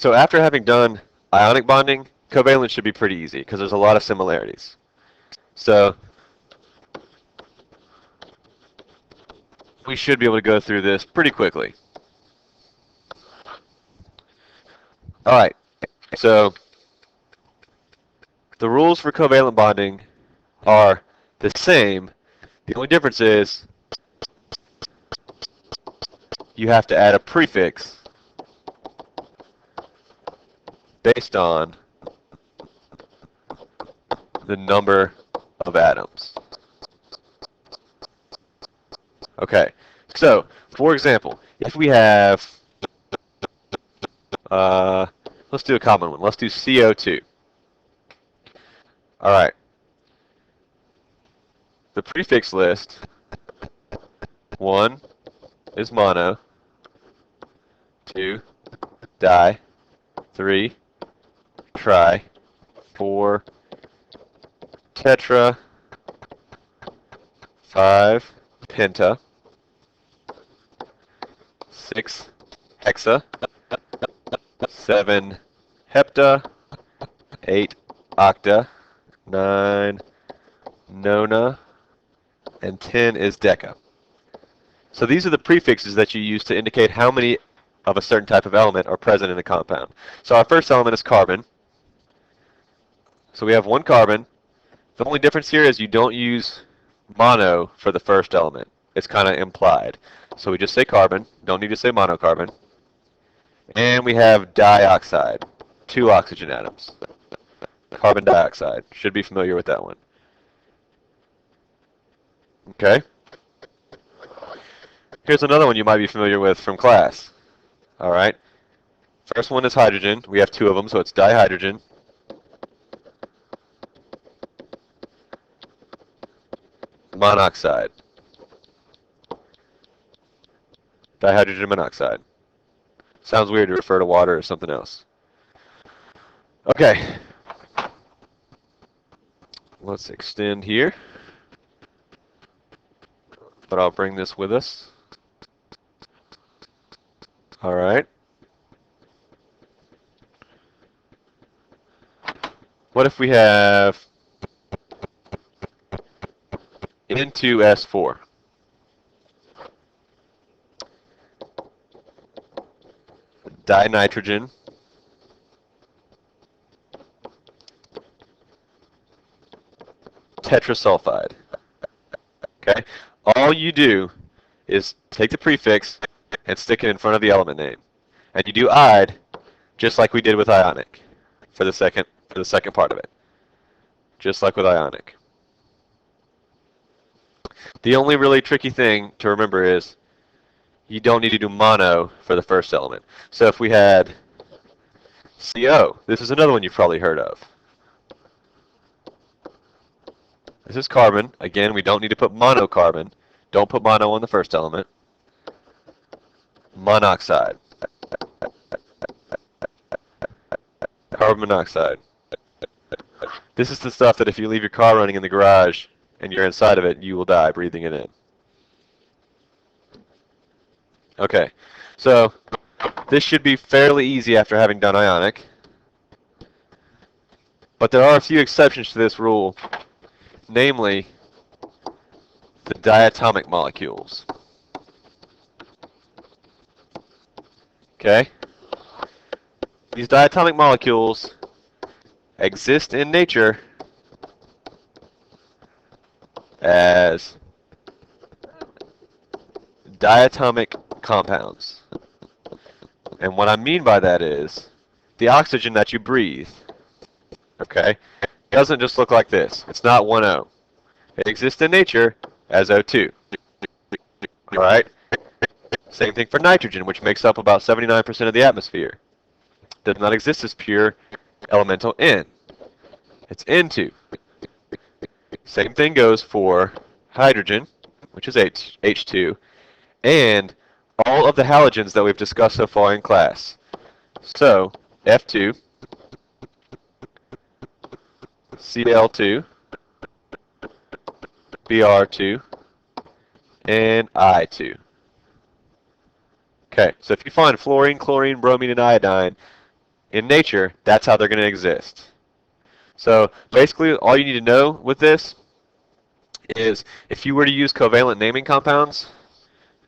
So after having done ionic bonding, covalent should be pretty easy because there's a lot of similarities. So we should be able to go through this pretty quickly. All right, so the rules for covalent bonding are the same. The only difference is you have to add a prefix based on the number of atoms. Okay, so for example, if we have, let's do a common one. Let's do CO2. All right. The prefix list, 1 is mono, 2 di, 3 tri, 4 tetra, 5 penta, 6 hexa, 7 hepta, 8 octa, 9 nona, and 10 is deca. So these are the prefixes that you use to indicate how many of a certain type of element are present in a compound. So our first element is carbon. So we have 1 carbon. The only difference here is you don't use mono for the first element. It's kind of implied. So we just say carbon. Don't need to say monocarbon. And we have dioxide, 2 oxygen atoms. Carbon dioxide. Should be familiar with that one. Okay. Here's another one you might be familiar with from class. All right. First one is hydrogen. We have 2 of them, so it's dihydrogen. Monoxide. Dihydrogen monoxide. Sounds weird to refer to water or something else. Okay. Let's extend here. But I'll bring this with us. All right. What if we have N2S4? Dinitrogen, tetrasulfide. Okay? All you do is take the prefix and stick it in front of the element name. And you do "ide" just like we did with ionic for the second part of it. Just like with ionic. The only really tricky thing to remember is you don't need to do mono for the first element. So if we had CO, this is another one you've probably heard of. This is carbon. Again, we don't need to put monocarbon. Don't put mono on the first element. Monoxide. Carbon monoxide. This is the stuff that if you leave your car running in the garage and you're inside of it, you will die breathing it in. Okay, so this should be fairly easy after having done ionic. But there are a few exceptions to this rule, namely the diatomic molecules. Okay? These diatomic molecules exist in nature as diatomic compounds. And what I mean by that is the oxygen that you breathe, okay, doesn't just look like this. It's not 1O. It exists in nature as O2. All right? Same thing for nitrogen, which makes up about 79% of the atmosphere. Does not exist as pure elemental N. It's N2. Same thing goes for hydrogen, which is H2, and all of the halogens that we've discussed so far in class. So, F2, Cl2, Br2, and I2. Okay, so if you find fluorine, chlorine, bromine, and iodine, in nature, that's how they're going to exist. So basically, all you need to know with this is if you were to use covalent naming compounds,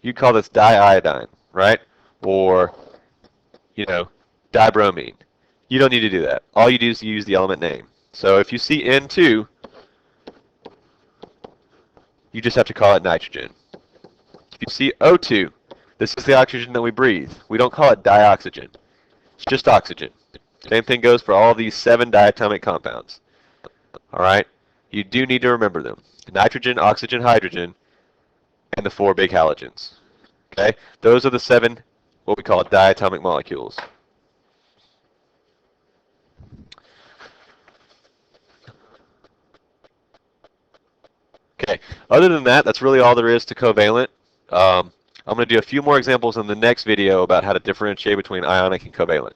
you'd call this diiodine, right? Or, you know, dibromine. You don't need to do that. All you do is use the element name. So if you see N2, you just have to call it nitrogen. If you see O2, this is the oxygen that we breathe. We don't call it dioxygen. It's just oxygen. Same thing goes for all these 7 diatomic compounds. All right? You do need to remember them. Nitrogen, oxygen, hydrogen, and the 4 big halogens. Okay? Those are the 7, what we call diatomic molecules. Okay, other than that, that's really all there is to covalent. I'm going to do a few more examples in the next video about how to differentiate between ionic and covalent.